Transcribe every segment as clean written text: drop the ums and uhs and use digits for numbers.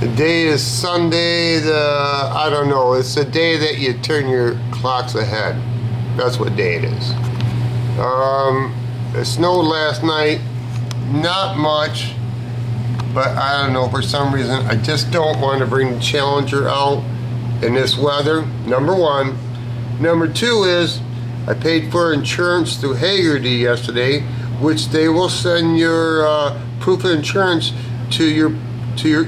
The day is Sunday, I don't know, it's the day that you turn your clocks ahead. That's what day it is. It snowed last night, not much, but I don't know, for some reason, I just don't want to bring the Challenger out in this weather, number one. Number two is, I paid for insurance through Hagerty yesterday, which they will send your proof of insurance to your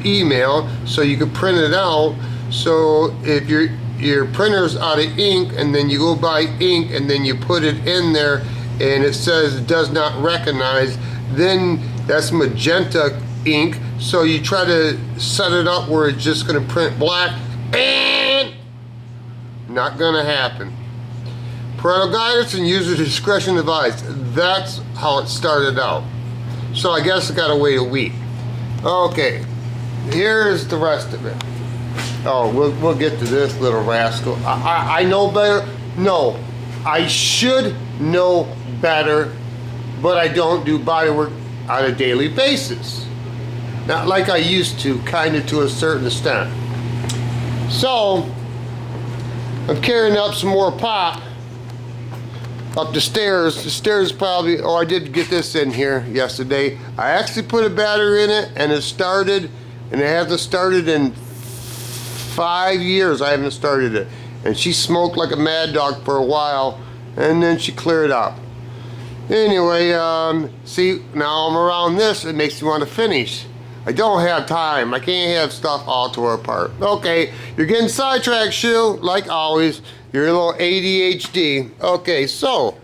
email so you can print it out. So if your printer's out of ink and then you go buy ink and then you put it in there and it says it does not recognize, then that's magenta ink. So you try to set it up where it's just going to print black, and not going to happen. Parental guidance and user discretion advised. That's how it started out. So I guess I got to wait a week. Okay, here's the rest of it. Oh, we'll get to this little rascal. I know better. No, I should know better, but I don't do bodywork on a daily basis. Not like I used to, kind of to a certain extent. So, I'm carrying up some more pop up the stairs. The stairs probably, oh, I did get this in here yesterday. I actually put a battery in it and it started, and it hasn't started in 5 years. I haven't started it. And she smoked like a mad dog for a while, and then she cleared up. Anyway, see, now I'm around this, it makes me want to finish. I don't have time. I can't have stuff all tore apart. Okay, you're getting sidetracked, Shu, like always. You're a little ADHD. Okay, so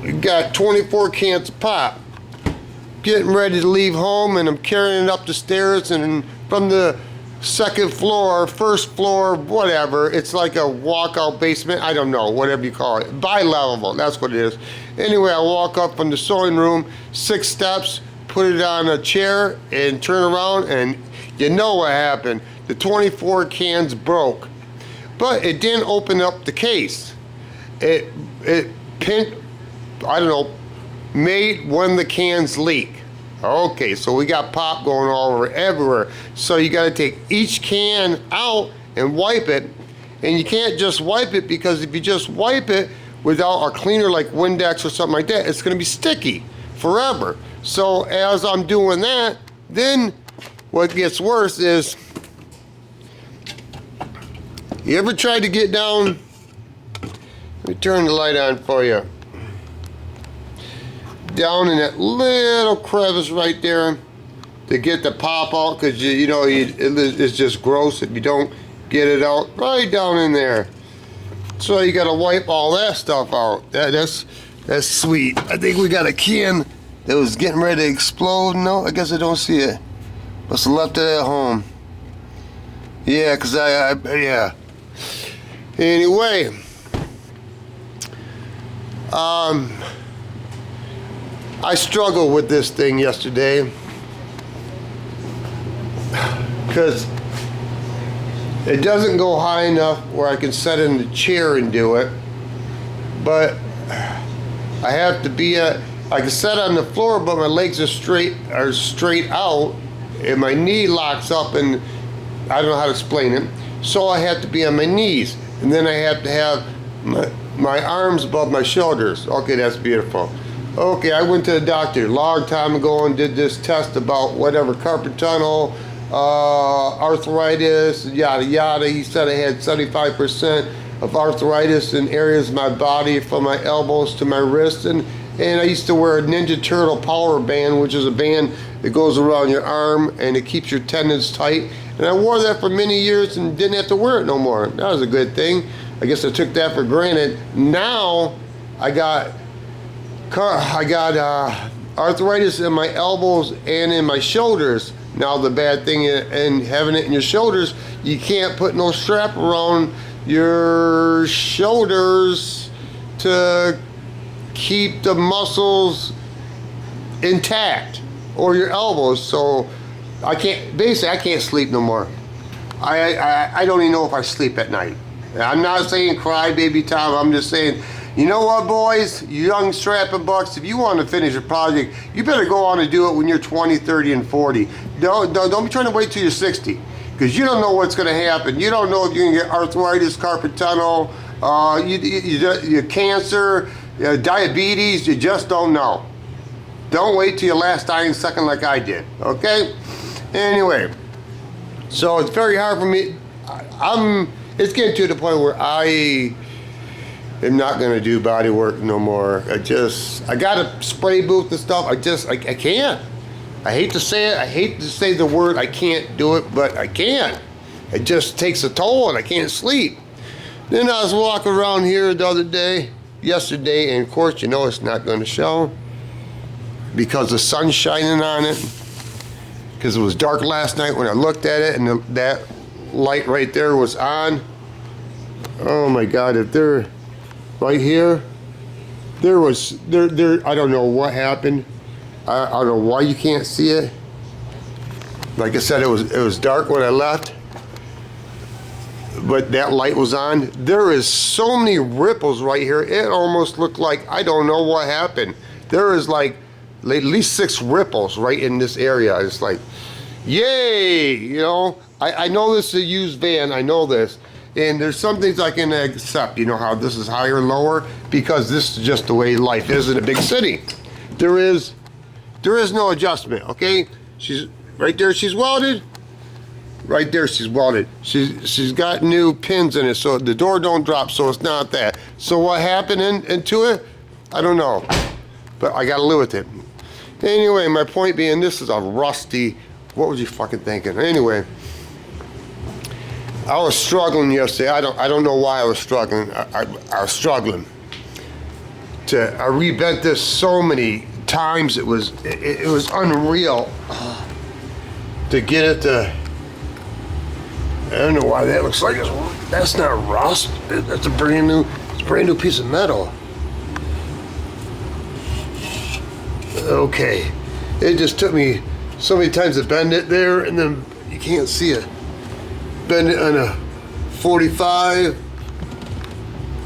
we got 24 cans of pop. Getting ready to leave home, and I'm carrying it up the stairs, and from the second floor, first floor, whatever, it's like a walkout basement, I don't know, whatever you call it, bi-level, that's what it is. Anyway, I walk up from the sewing room, 6 steps, put it on a chair, and turn around, and you know what happened. The 24 cans broke, but it didn't open up the case. It pinned, I don't know, made one of the cans leak. Okay, so we got pop going all over everywhere. So you got to take each can out and wipe it, and you can't just wipe it, because if you just wipe it without a cleaner like Windex or something like that, it's going to be sticky forever. So as I'm doing that, then what gets worse is, you ever tried to get down? Let me turn the light on for you. Down in that little crevice right there to get the pop out, because you know it's just gross if you don't get it out right down in there. So you got to wipe all that stuff out. That's sweet. I think we got a can that was getting ready to explode. No, I guess I don't see it. Must have left it at home. Yeah, because yeah. Anyway, I struggled with this thing yesterday because it doesn't go high enough where I can sit in the chair and do it, but I have to be I can sit on the floor, but my legs are straight out, and my knee locks up, and I don't know how to explain it. So I have to be on my knees, and then I have to have my arms above my shoulders. Okay, that's beautiful. Okay, I went to the doctor a long time ago and did this test about whatever, carpal tunnel, arthritis, yada yada. He said I had 75% of arthritis in areas of my body, from my elbows to my wrists, and I used to wear a Ninja Turtle power band, which is a band that goes around your arm and it keeps your tendons tight. And I wore that for many years and didn't have to wear it no more. That was a good thing. I guess I took that for granted. Now I got arthritis in my elbows and in my shoulders. Now the bad thing in having it in your shoulders, you can't put no strap around your shoulders to keep the muscles intact, or your elbows. So I can't sleep no more. I don't even know if I sleep at night. I'm not saying cry baby Tom, I'm just saying You know what, boys? You young strapping bucks, if you want to finish a project, you better go on and do it when you're 20, 30, and 40. Don't be trying to wait till you're 60, because you don't know what's going to happen. You don't know if you can get arthritis, carpal tunnel, you cancer, diabetes. You just don't know. Don't wait till your last dying second like I did, okay? Anyway, so it's very hard for me. It's getting to the point where I am not going to do body work no more. I got a spray booth and stuff. I can't. I hate to say it. I hate to say the word I can't do it, but I can't. It just takes a toll and I can't sleep. Then I was walking around here the other day, yesterday, and of course, you know it's not going to show because the sun's shining on it. Because it was dark last night when I looked at it, and that light right there was on. Oh my God, if they're right here, I don't know what happened. I don't know why you can't see it. Like I said, it was dark when I left, but that light was on. There is so many ripples right here. It almost looked like, I don't know what happened. There is like at least 6 ripples right in this area. It's like, yay, you know. I know this is a used van, I know this. And there's some things I can accept, you know, how this is higher and lower, because this is just the way life is in a big city. There is no adjustment, okay? She's right there, she's welded. Right there, she's welded. She's got new pins in it, so the door don't drop, so it's not that. So what happened into it? I don't know, but I gotta live with it. Anyway, my point being, this is a rusty, what was you fucking thinking? Anyway, I was struggling yesterday. I don't know why I was struggling. I was struggling. I rebent this so many times. It was unreal to get it to. I don't know why that looks like that's not rust. That's a brand new piece of metal. Okay, it just took me so many times to bend it there, and then you can't see it. Bend it on a 45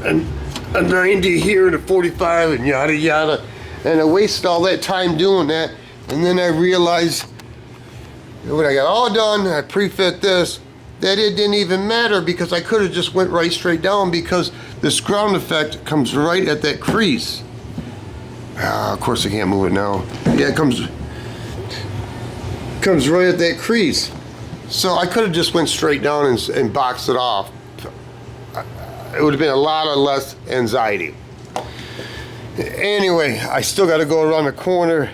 and a 90 here and a 45 and yada yada, and I wasted all that time doing that. And then I realized when I got all done, I pre-fit this, that it didn't even matter, because I could have just went right straight down, because this ground effect comes right at that crease. Of course I can't move it now. Yeah, it comes right at that crease. So I could have just went straight down and boxed it off. It would have been a lot of less anxiety. Anyway, I still got to go around the corner.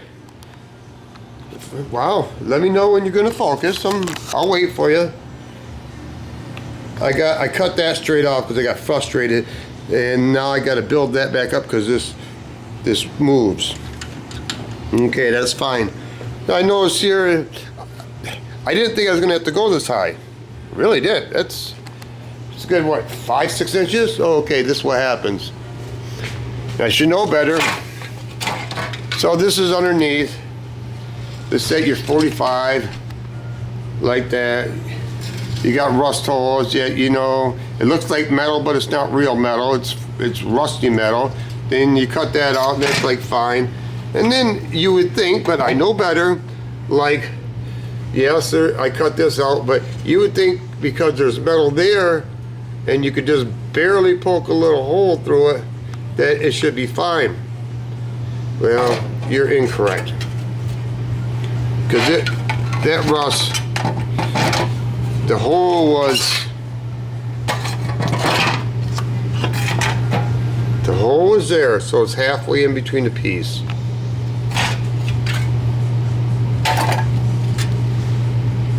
Wow, let me know when you're going to focus. I'll wait for you. I cut that straight off because I got frustrated, and now I got to build that back up because this moves. Okay, that's fine. I noticed here, I didn't think I was going to have to go this high. Really did. It's a good, what, 5-6 inches? Oh, okay, this is what happens. I should know better. So this is underneath. This set your 45, like that. You got rust holes, yet you know, it looks like metal, but it's not real metal. It's rusty metal. Then you cut that out, and that's like fine. And then you would think, but I know better, like, yes, sir, I cut this out, but you would think because there's metal there, and you could just barely poke a little hole through it, that it should be fine. Well, you're incorrect. Because that rust, the hole was there, so it's halfway in between the piece.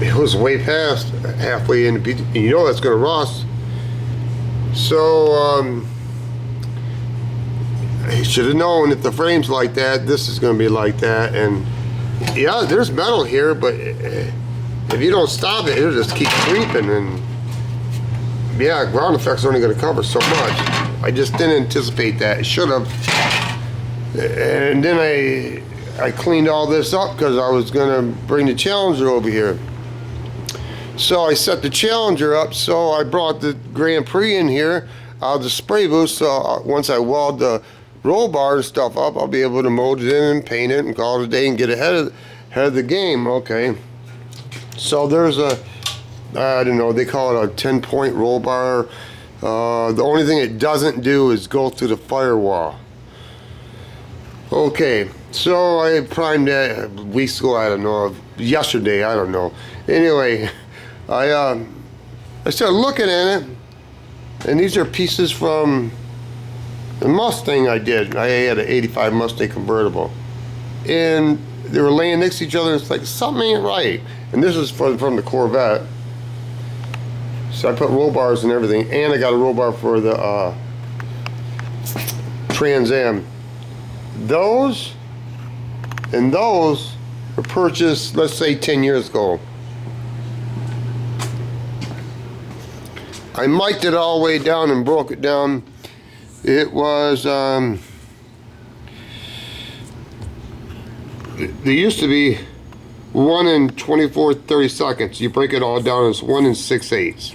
It was way past halfway in, and you know that's going to rust. So I should have known if the frame's like that, this is going to be like that. And yeah, there's metal here, but if you don't stop it, it'll just keep creeping. And yeah, ground effect's only going to cover so much. I just didn't anticipate that. It should have. And then I cleaned all this up because I was going to bring the Challenger over here. So I set the Challenger up, so I brought the Grand Prix in here. out of the spray booth, so once I weld the roll bar and stuff up, I'll be able to mold it in and paint it and call it a day and get ahead of the game. Okay, so there's a, I don't know, they call it a 10-point roll bar. The only thing it doesn't do is go through the firewall. Okay, so I primed that weeks ago, I don't know, yesterday, I don't know. Anyway, I started looking at it, and these are pieces from the Mustang I did. I had an 85 Mustang convertible. And they were laying next to each other, it's like, something ain't right. And this is from the Corvette. So I put roll bars and everything, and I got a roll bar for the Trans Am. Those and those were purchased, let's say, 10 years ago. I mic'd it all the way down and broke it down. It was, there used to be 1 in 24/32. You break it all down, it's 1 in 6/8.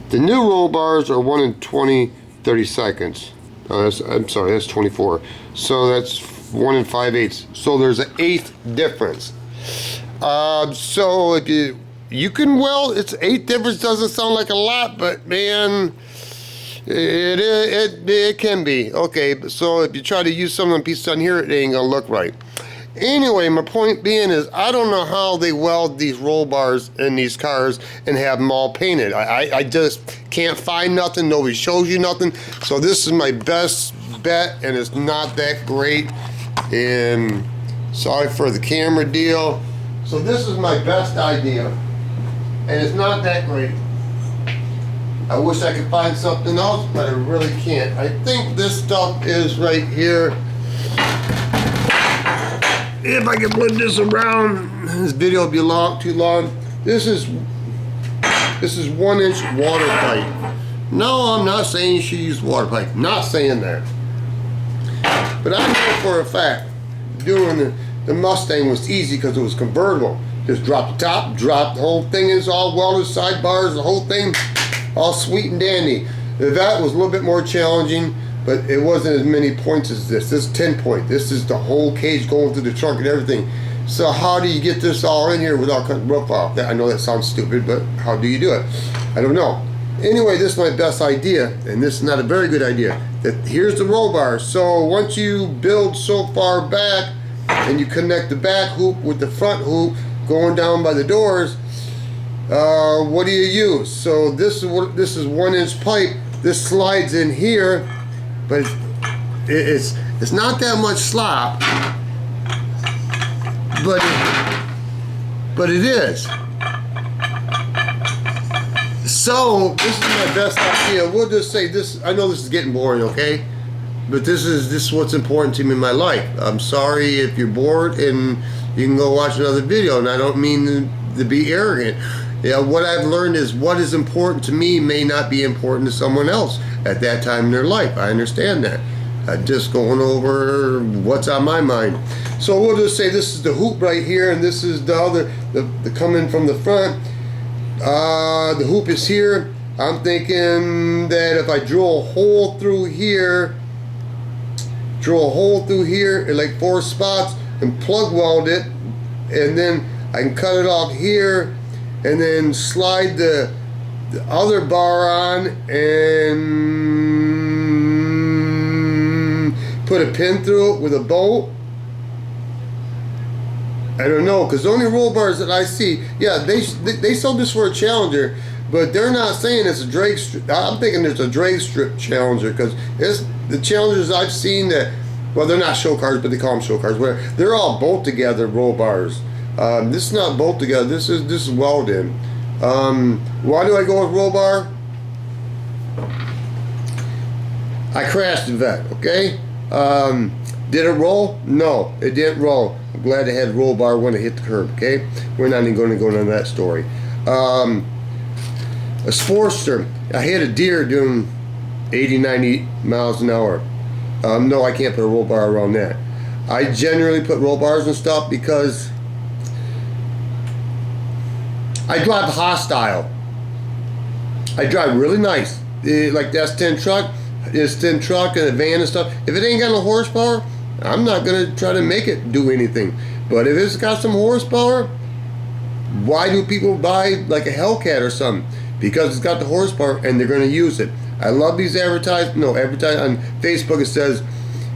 The new roll bars are 1 in 20/32. I'm sorry, that's 24. So that's 1 in 5/8. So there's an 1/8 difference. So if you can weld, it's 1/8 difference. Doesn't sound like a lot, but man, it can be. Okay, so if you try to use some of them pieces on here, it ain't gonna look right. Anyway, my point being is, I don't know how they weld these roll bars in these cars and have them all painted. I just can't find nothing. Nobody shows you nothing. So this is my best bet, and it's not that great. And sorry for the camera deal. So this is my best idea, and it's not that great. I wish I could find something else, but I really can't. I think this stuff is right here. If I can flip this around, this video will be too long. This is 1-inch water pipe. No, I'm not saying you should use water pipe. Not saying that. But I know for a fact, doing the Mustang was easy because it was convertible. Just drop the top, drop the whole thing. It's all welded, sidebars, the whole thing, all sweet and dandy. The Vet was a little bit more challenging, but it wasn't as many points as this. This is 10 point. This is the whole cage going through the trunk and everything. So how do you get this all in here without cutting the roof off? I know that sounds stupid, but how do you do it? I don't know. Anyway, this is my best idea, and this is not a very good idea. Here's the roll bar. So once you build so far back, and you connect the back hoop with the front hoop going down by the doors, what do you use? So this is 1-inch pipe. This slides in here. But it's not that much slop, but it is. So this is my best idea. We'll just say this. I know this is getting boring, okay? But this is what's important to me in my life. I'm sorry if you're bored, and you can go watch another video. And I don't mean to be arrogant. Yeah, what I've learned is what is important to me may not be important to someone else at that time in their life. I understand that. I'm just going over what's on my mind. So we'll just say this is the hoop right here, and this is the other, the coming from the front. The hoop is here. I'm thinking that if I drill a hole through here, in like 4 spots, and plug weld it, and then I can cut it off here, and then slide the other bar on and put a pin through it with a bolt. I don't know, because the only roll bars that I see, yeah, they sold this for a Challenger, but they're not saying it's a drag strip. I'm thinking it's a drag strip Challenger, because it's the Challengers I've seen that, well, they're not show cars, but they call them show cars, where they're all bolt together roll bars. This is not bolt together. This is welded. Why do I go with roll bar? I crashed the Vet. Okay. Did it roll? No, it didn't roll. I'm glad I had roll bar when it hit the curb. Okay. We're not even going to go into that story. A Sportster. I hit a deer doing 80, 90 miles an hour. No, I can't put a roll bar around that. I generally put roll bars and stuff because I drive hostile. I drive really nice, like the S10 truck, S10 truck and a van and stuff, if it ain't got no horsepower, I'm not gonna try to make it do anything. But if it's got some horsepower, why do people buy like a Hellcat or something? Because it's got the horsepower and they're gonna use it. I love these advertise on Facebook. It says,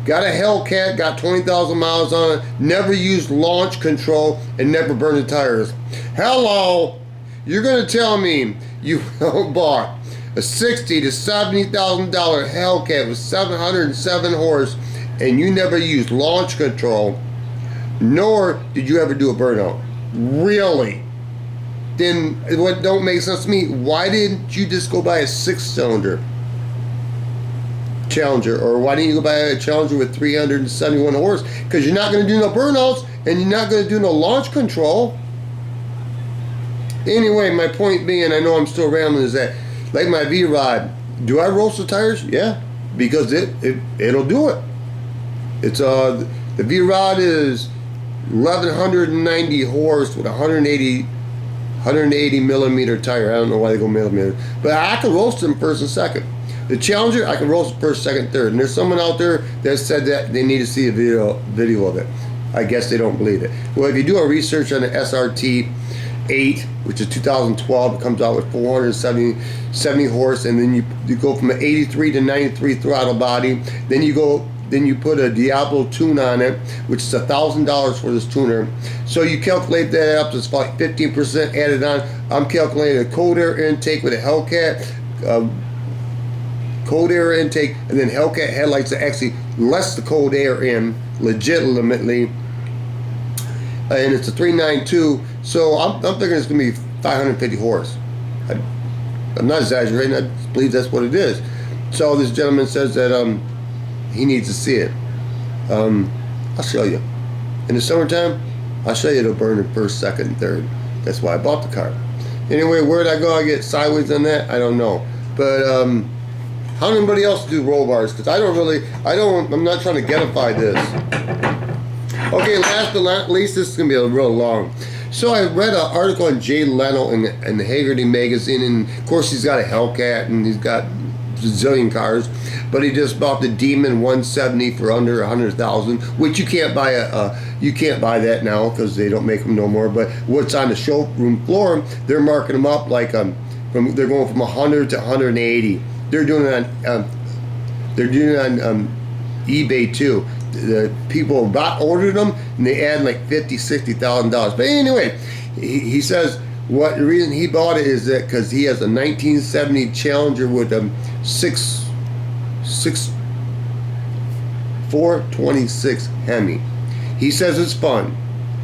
got a Hellcat, got 20,000 miles on it, never used launch control, and never burned the tires. Hello, you're gonna tell me you bought a $60,000 to $70,000 Hellcat with 707 horse, and you never used launch control, nor did you ever do a burnout? Really? Then what don't make sense to me? Why didn't you just go buy a 6-cylinder Challenger, or why didn't you go buy a Challenger with 371 horse? Because you're not going to do no burnouts and you're not going to do no launch control. Anyway, my point being, I know I'm still rambling, is that like my V-Rod, do I roast the tires? Yeah, because it'll do it. It's the V-Rod is 1190 horse with 180 millimeter tire. I don't know why they go millimeter, but I can roast them first and second. The Challenger, I can roast first, second, third. And there's someone out there that said that they need to see a video of it. I guess they don't believe it. Well, if you do a research on the SRT 8, which is 2012, it comes out with 470 horse, and then you go from an 83 to 93 throttle body. Then you put a Diablo tune on it, which is $1,000 for this tuner. So you calculate that up, it's like 15% added on. I'm calculating a cold air intake with a Hellcat, cold air intake, and then Hellcat headlights that actually lets the cold air in legitimately, and it's a 392. So I'm thinking it's gonna be 550 horse. I'm not exaggerating. I believe that's what it is. So this gentleman says that he needs to see it. I'll show you. In the summertime, I'll show you the burner first, second, and third. That's why I bought the car. Anyway, where'd I go? I get sideways on that? I don't know. But how does anybody else do roll bars? Because I'm not trying to getify this. Okay, last but not least, this is going to be real long. So I read an article on Jay Leno in the Haggerty magazine, and of course he's got a Hellcat and he's got a zillion cars, but he just bought the Demon 170 for under 100,000, which you can't buy that now because they don't make them no more. But what's on the showroom floor, they're marking them up like they're going from 100 to 180. They're doing it on eBay too. The people ordered them and they add like $50,000-$60,000. But anyway, he says what the reason he bought it is that because he has a 1970 Challenger with a 426 Hemi. He says it's fun,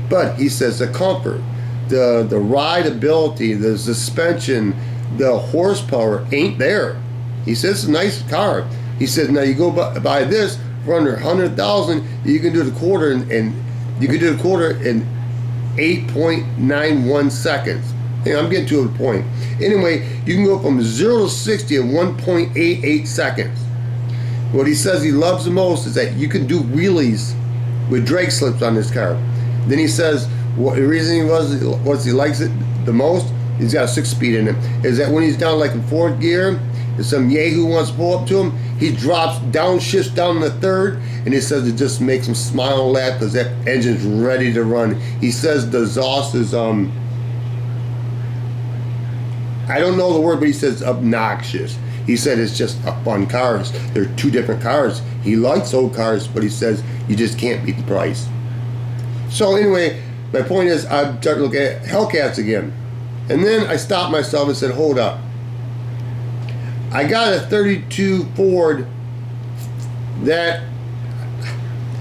but he says the comfort, the rideability, the suspension, the horsepower ain't there. He says it's a nice car. He says now you go buy this for under 100,000, you can do the quarter and you can do the quarter in 8.91 seconds. Hey, I'm getting to a point. Anyway, you can go from 0 to 60 in 1.88 seconds. What he says he loves the most is that you can do wheelies with drag slips on this car. Then he says the reason he likes it the most, he's got a 6-speed in it, is that when he's down like in 4th gear, if some yahoo wants to pull up to him, he shifts down in the 3rd, and he says it just makes him smile and laugh because that engine's ready to run. He says the exhaust is I don't know the word, but he says obnoxious. He said it's just a fun car. They're two different cars. He likes old cars, but he says you just can't beat the price. So anyway, my point is I started to look at Hellcats again. And then I stopped myself and said, hold up. I got a 32 Ford that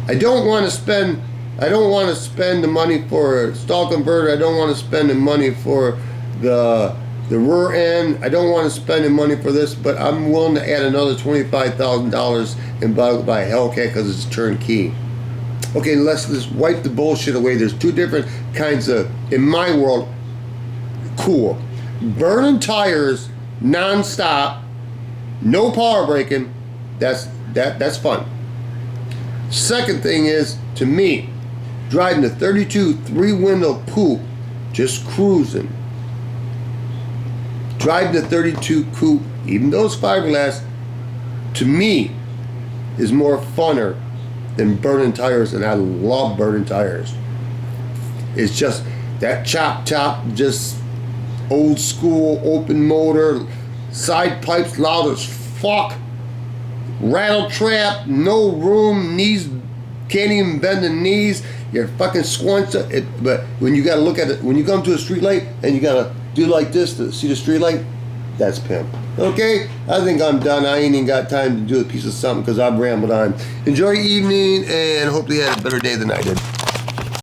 I don't want to spend the money for a stall converter. I don't want to spend the money for the rear end. I don't want to spend the money for this, but I'm willing to add another $25,000 and buy a Hellcat because it's turnkey. Okay, let's just wipe the bullshit away. There's two different kinds of, in my world, cool. Burning tires non-stop, no power braking, that's fun. Second thing is, to me, driving the 32 3-window coupe, just cruising. Driving the 32 coupe even though it's fiberglass, to me, is more funner than burning tires, and I love burning tires. It's just that chop, just old school open motor, side pipes loud as fuck, rattle trap, no room, knees can't even bend the knees. You're fucking squunched it. But when you gotta look at it, when you come to a street light and you gotta do like this to see the street light, that's pimp. Okay, I think I'm done. I ain't even got time to do a piece of something because I've rambled on. Enjoy your evening and hopefully you had a better day than I did.